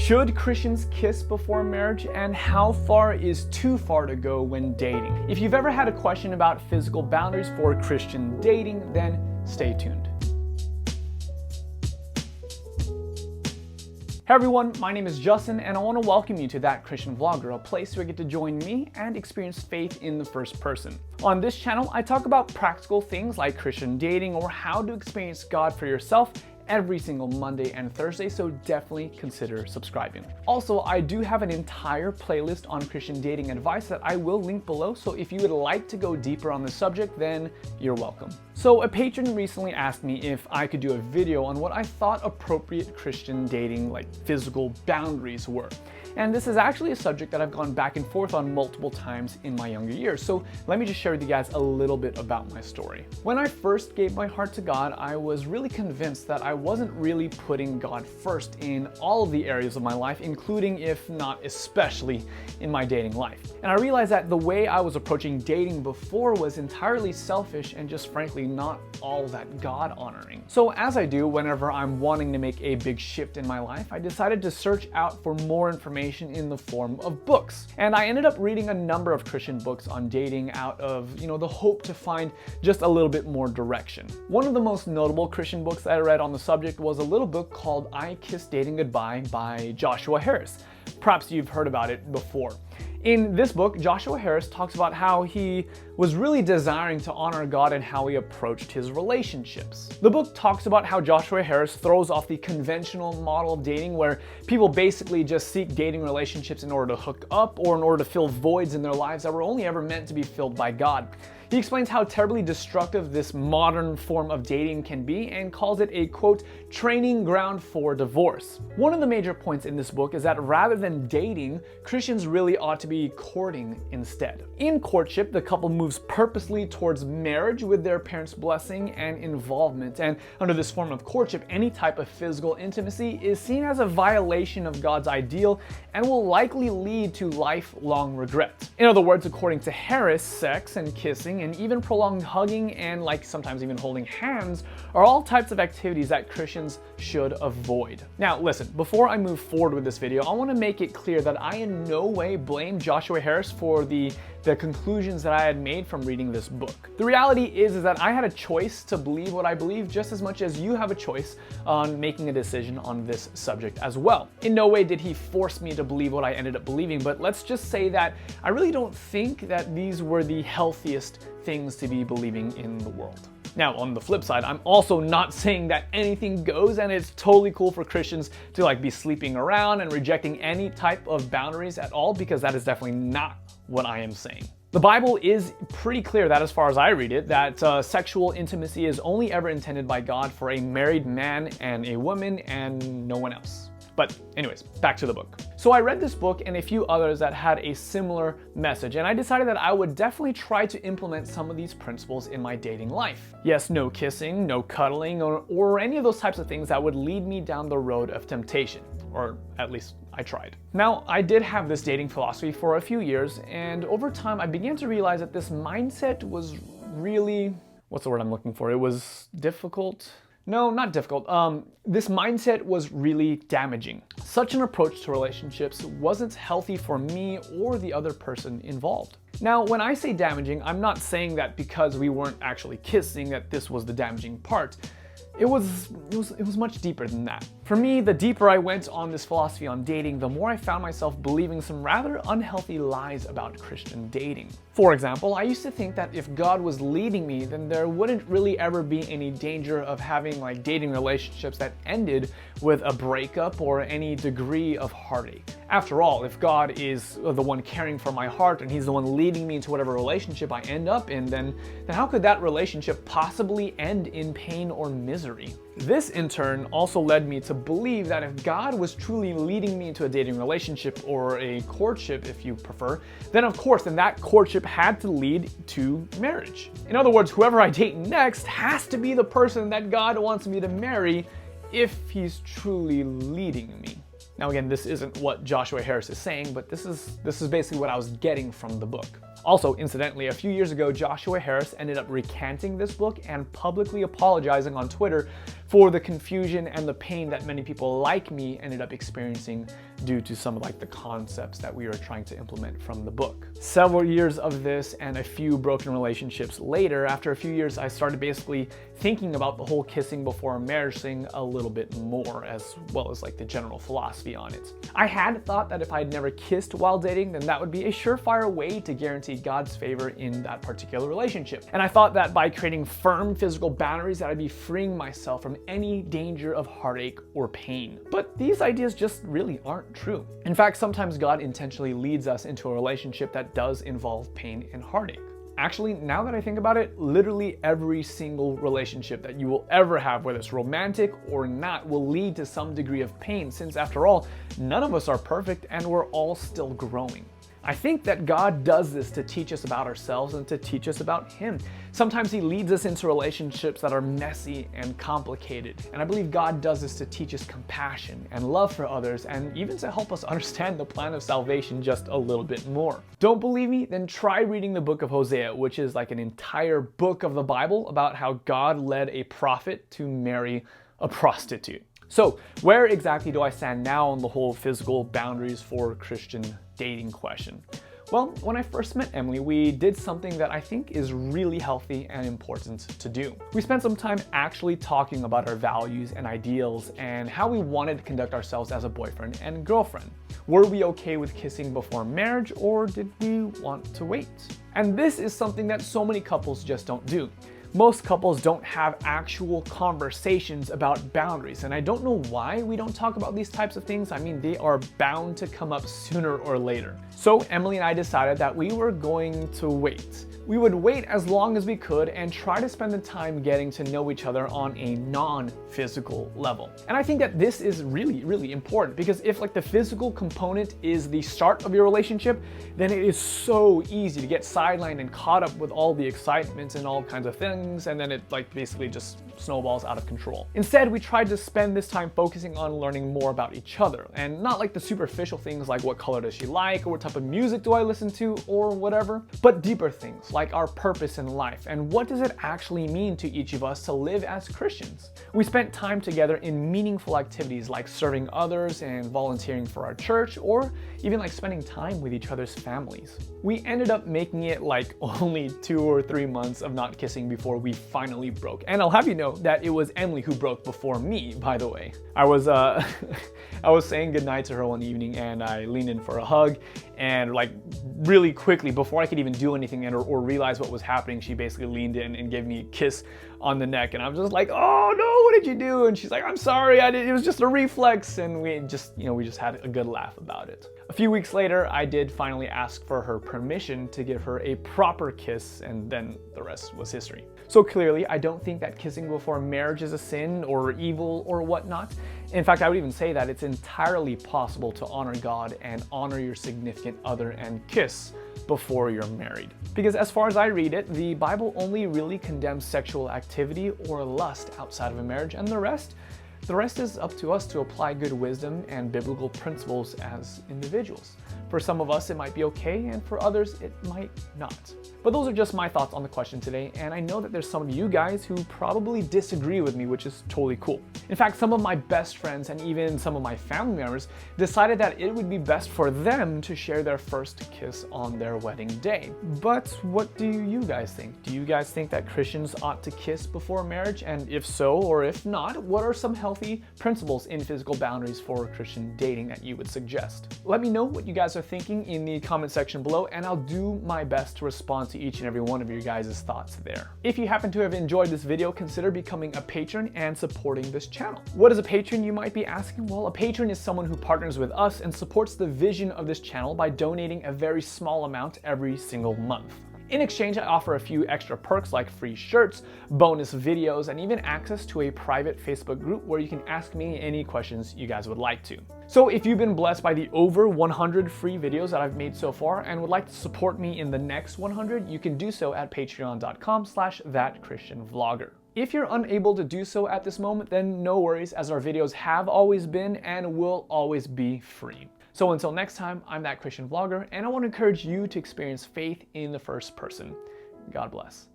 Should Christians kiss before marriage, and how far is too far to go when dating? If you've ever had a question about physical boundaries for Christian dating, then stay tuned. Hey everyone, my name is Justin and I want to welcome you to That Christian Vlogger, a place where you get to join me and experience faith in the first person. On this channel, I talk about practical things like Christian dating or how to experience God for yourself every single Monday and Thursday, so definitely consider subscribing. Also, I do have an entire playlist on Christian dating advice that I will link below, so if you would like to go deeper on the subject, then you're welcome. So a patron recently asked me if I could do a video on what I thought appropriate Christian dating, like physical boundaries were. And this is actually a subject that I've gone back and forth on multiple times in my younger years. So let me just share with you guys a little bit about my story. When I first gave my heart to God, I was really convinced that I wasn't really putting God first in all of the areas of my life, including, if not especially, in my dating life. And I realized that the way I was approaching dating before was entirely selfish and just frankly not all that God-honoring. So as I do whenever I'm wanting to make a big shift in my life, I decided to search out for more information in the form of books. And I ended up reading a number of Christian books on dating out of, the hope to find just a little bit more direction. One of the most notable Christian books that I read on the subject was a little book called I Kissed Dating Goodbye by Joshua Harris. Perhaps you've heard about it before. In this book, Joshua Harris talks about how he was really desiring to honor God and how he approached his relationships. The book talks about how Joshua Harris throws off the conventional model of dating where people basically just seek dating relationships in order to hook up or in order to fill voids in their lives that were only ever meant to be filled by God. He explains how terribly destructive this modern form of dating can be and calls it a, quote, training ground for divorce. One of the major points in this book is that rather than dating, Christians really ought to be courting instead. In courtship, the couple moves purposely towards marriage with their parents' blessing and involvement. And under this form of courtship, any type of physical intimacy is seen as a violation of God's ideal and will likely lead to lifelong regret. In other words, according to Harris, sex and kissing and even prolonged hugging and sometimes even holding hands are all types of activities that Christians should avoid. Now listen, before I move forward with this video, I want to make it clear that I in no way blame Joshua Harris for the conclusions that I had made from reading this book. The reality is that I had a choice to believe what I believe just as much as you have a choice on making a decision on this subject as well. In no way did he force me to believe what I ended up believing, but let's just say that I really don't think that these were the healthiest things to be believing in the world. Now, on the flip side, I'm also not saying that anything goes and it's totally cool for Christians to be sleeping around and rejecting any type of boundaries at all, because that is definitely not what I am saying. The Bible is pretty clear that, as far as I read it, that sexual intimacy is only ever intended by God for a married man and a woman and no one else. But anyways, back to the book. So I read this book and a few others that had a similar message, and I decided that I would definitely try to implement some of these principles in my dating life. Yes, no kissing, no cuddling, or any of those types of things that would lead me down the road of temptation. Or at least I tried. Now, I did have this dating philosophy for a few years, and over time I began to realize that this mindset was really, what's the word I'm looking for? It was difficult. No, not difficult. This mindset was really damaging. Such an approach to relationships wasn't healthy for me or the other person involved. Now, when I say damaging, I'm not saying that because we weren't actually kissing that this was the damaging part. It was much deeper than that. For me, the deeper I went on this philosophy on dating, the more I found myself believing some rather unhealthy lies about Christian dating. For example, I used to think that if God was leading me, then there wouldn't really ever be any danger of having dating relationships that ended with a breakup or any degree of heartache. After all, if God is the one caring for my heart and he's the one leading me into whatever relationship I end up in, then how could that relationship possibly end in pain or misery? This in turn also led me to believe that if God was truly leading me into a dating relationship or a courtship, if you prefer, then of course, that courtship had to lead to marriage. In other words, whoever I date next has to be the person that God wants me to marry if he's truly leading me. Now again, this isn't what Joshua Harris is saying, but this is basically what I was getting from the book. Also, incidentally, a few years ago, Joshua Harris ended up recanting this book and publicly apologizing on Twitter for the confusion and the pain that many people like me ended up experiencing due to some of like the concepts that we were trying to implement from the book. Several years of this and a few broken relationships later, after a few years, I started basically thinking about the whole kissing before marriage thing a little bit more, as well as like the general philosophy on it. I had thought that if I had never kissed while dating, then that would be a surefire way to guarantee God's favor in that particular relationship. And I thought that by creating firm physical boundaries that I'd be freeing myself from any danger of heartache or pain. But these ideas just really aren't true. In fact, sometimes God intentionally leads us into a relationship that does involve pain and heartache. Actually, now that I think about it, literally every single relationship that you will ever have, whether it's romantic or not, will lead to some degree of pain, since after all, none of us are perfect and we're all still growing. I think that God does this to teach us about ourselves and to teach us about Him. Sometimes He leads us into relationships that are messy and complicated. And I believe God does this to teach us compassion and love for others, and even to help us understand the plan of salvation just a little bit more. Don't believe me? Then try reading the book of Hosea, which is like an entire book of the Bible about how God led a prophet to marry a prostitute. So, where exactly do I stand now on the whole physical boundaries for Christian dating question? Well, when I first met Emily, we did something that I think is really healthy and important to do. We spent some time actually talking about our values and ideals and how we wanted to conduct ourselves as a boyfriend and girlfriend. Were we okay with kissing before marriage, or did we want to wait? And this is something that so many couples just don't do. Most couples don't have actual conversations about boundaries, and I don't know why we don't talk about these types of things. I mean, they are bound to come up sooner or later. So Emily and I decided that we were going to wait. We would wait as long as we could and try to spend the time getting to know each other on a non-physical level. And I think that this is really, really important, because if like the physical component is the start of your relationship, then it is so easy to get sidelined and caught up with all the excitement and all kinds of things, and then it like basically just snowballs out of control. Instead, we tried to spend this time focusing on learning more about each other, and not like the superficial things like what color does she like, or what type of music do I listen to, or whatever, but deeper things like our purpose in life and what does it actually mean to each of us to live as Christians. We spent time together in meaningful activities like serving others and volunteering for our church, or even like spending time with each other's families. We ended up making it like only 2 or 3 months of not kissing before we finally broke. And I'll have you know that it was Emily who broke before me, by the way. I was saying goodnight to her one evening, and I leaned in for a hug, and like really quickly, before I could even do anything or realize what was happening, she basically leaned in and gave me a kiss on the neck, and I was just like, oh no, what did you do? And she's like, I'm sorry, it was just a reflex, and we just had a good laugh about it. A few weeks later, I did finally ask for her permission to give her a proper kiss, and then the rest was history. So clearly, I don't think that kissing before marriage is a sin or evil or whatnot. In fact, I would even say that it's entirely possible to honor God and honor your significant other and kiss before you're married. Because as far as I read it, the Bible only really condemns sexual activity or lust outside of a marriage, and the rest is up to us to apply good wisdom and biblical principles as individuals. For some of us, it might be okay, and for others, it might not. But those are just my thoughts on the question today, and I know that there's some of you guys who probably disagree with me, which is totally cool. In fact, some of my best friends and even some of my family members decided that it would be best for them to share their first kiss on their wedding day. But what do you guys think? Do you guys think that Christians ought to kiss before marriage? And if so, or if not, what are some healthy principles in physical boundaries for Christian dating that you would suggest? Let me know what you guys are thinking in the comment section below, and I'll do my best to respond to each and every one of your guys' thoughts there. If you happen to have enjoyed this video, consider becoming a patron and supporting this channel. What is a patron, you might be asking? Well, a patron is someone who partners with us and supports the vision of this channel by donating a very small amount every single month. In exchange, I offer a few extra perks like free shirts, bonus videos, and even access to a private Facebook group where you can ask me any questions you guys would like to. So if you've been blessed by the over 100 free videos that I've made so far and would like to support me in the next 100, you can do so at patreon.com/thatchristianvlogger. If you're unable to do so at this moment, then no worries, as our videos have always been and will always be free. So until next time, I'm That Christian Vlogger, and I want to encourage you to experience faith in the first person. God bless.